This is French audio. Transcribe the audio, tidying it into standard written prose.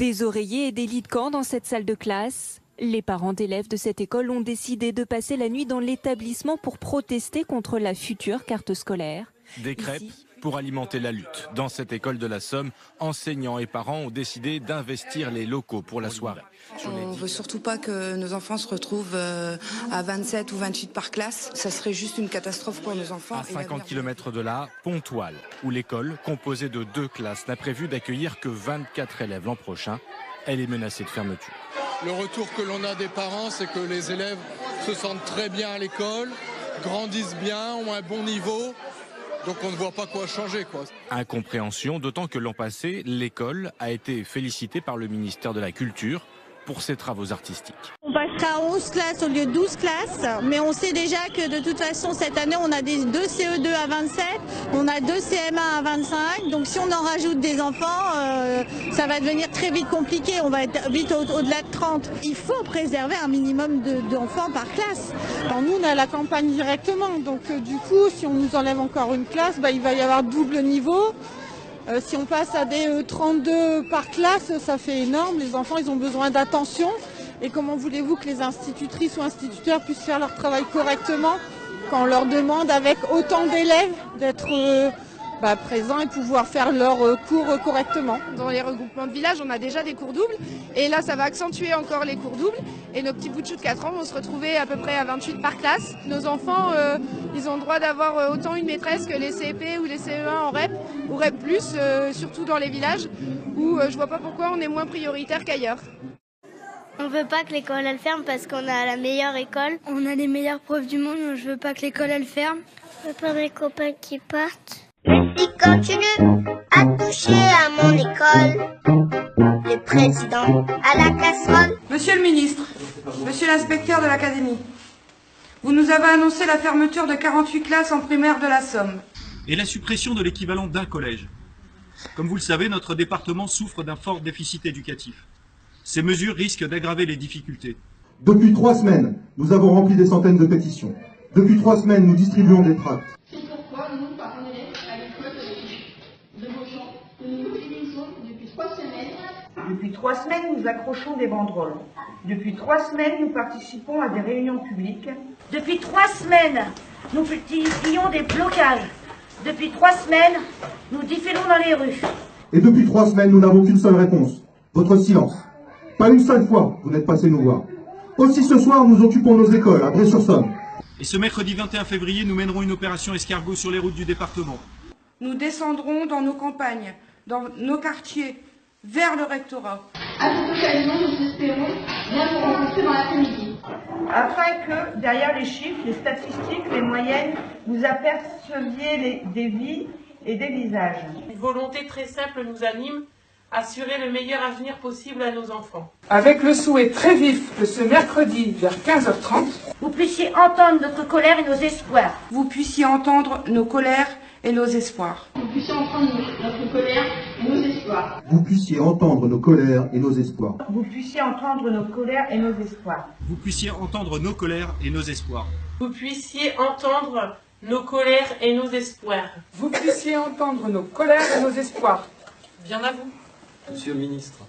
Des oreillers et des lits de camp dans cette salle de classe. Les parents d'élèves de cette école ont décidé de passer la nuit dans l'établissement pour protester contre la future carte scolaire. Des crêpes pour alimenter la lutte. Dans cette école de la Somme, enseignants et parents ont décidé d'investir les locaux pour la soirée. On ne veut surtout pas que nos enfants se retrouvent à 27 ou 28 par classe. Ça serait juste une catastrophe pour nos enfants. À 50 km de là, Pontoise, où l'école, composée de 2 classes, n'a prévu d'accueillir que 24 élèves l'an prochain. Elle est menacée de fermeture. Le retour que l'on a des parents, c'est que les élèves se sentent très bien à l'école, grandissent bien, ont un bon niveau. Donc on ne voit pas quoi changer, quoi. Incompréhension, d'autant que l'an passé, l'école a été félicitée par le ministère de la Culture pour ses travaux artistiques. On passera à 11 classes au lieu de 12 classes, mais on sait déjà que de toute façon cette année on a deux CE2 à 27, on a 2 CM1 à 25, donc si on en rajoute des enfants, ça va devenir très vite compliqué, on va être vite au-delà de 30. Il faut préserver un minimum d'enfants par classe. Alors nous on a la campagne directement, donc du coup si on nous enlève encore une classe, il va y avoir double niveau. Si on passe à des 32 par classe, ça fait énorme. Les enfants, ils ont besoin d'attention. Et comment voulez-vous que les institutrices ou instituteurs puissent faire leur travail correctement quand on leur demande avec autant d'élèves d'être présents et pouvoir faire leurs cours correctement? Dans les regroupements de village, on a déjà des cours doubles. Et là, ça va accentuer encore les cours doubles. Et nos petits bouts de chou de 4 ans vont se retrouver à peu près à 28 par classe. Nos enfants, ils ont le droit d'avoir autant une maîtresse que les CP ou les CE1 en REP, ou REP+, surtout dans les villages, où je vois pas pourquoi on est moins prioritaire qu'ailleurs. On veut pas que l'école elle ferme parce qu'on a la meilleure école. On a les meilleurs profs du monde, donc je veux pas que l'école elle ferme. Je veux pas mes copains qui partent. Il continue à toucher à mon école. Le président à la casserole. Monsieur le ministre, monsieur l'inspecteur de l'académie, vous nous avez annoncé la fermeture de 48 classes en primaire de la Somme. Et la suppression de l'équivalent d'un collège. Comme vous le savez, notre département souffre d'un fort déficit éducatif. Ces mesures risquent d'aggraver les difficultés. Depuis 3 semaines, nous avons rempli des centaines de pétitions. Depuis 3 semaines, nous distribuons des tracts. C'est pourquoi nous, parents d'élèves à l'école de Beauchamp, nous mobilisons depuis 3 semaines. Depuis 3 semaines, nous accrochons des banderoles. Depuis 3 semaines, nous participons à des réunions publiques. Depuis 3 semaines, nous multiplions des blocages. Depuis 3 semaines, nous défilons dans les rues. Et depuis 3 semaines, nous n'avons qu'une seule réponse. Votre silence. Pas une seule fois, vous n'êtes passé nous voir. Aussi ce soir, nous occupons nos écoles à Bray-sur-Somme. Et ce mercredi 21 février, nous mènerons une opération escargot sur les routes du département. Nous descendrons dans nos campagnes, dans nos quartiers, vers le rectorat. À cette occasion, nous espérons bien vous rencontrer dans l'après-midi. Afin que, derrière les chiffres, les statistiques, les moyennes, vous aperceviez des vies et des visages. Une volonté très simple nous anime, assurer le meilleur avenir possible à nos enfants. Avec le souhait très vif que ce mercredi, vers 15h30, vous puissiez entendre notre colère et nos espoirs. Vous puissiez entendre nos colères et nos espoirs. Vous puissiez entendre notre colère et nos espoirs. Vous puissiez entendre nos colères et nos espoirs. Vous puissiez entendre nos colères et nos espoirs. Vous puissiez entendre nos colères et nos espoirs. Vous puissiez entendre nos colères et nos espoirs. Vous puissiez entendre nos colères et nos espoirs. Bien à vous. Monsieur le ministre,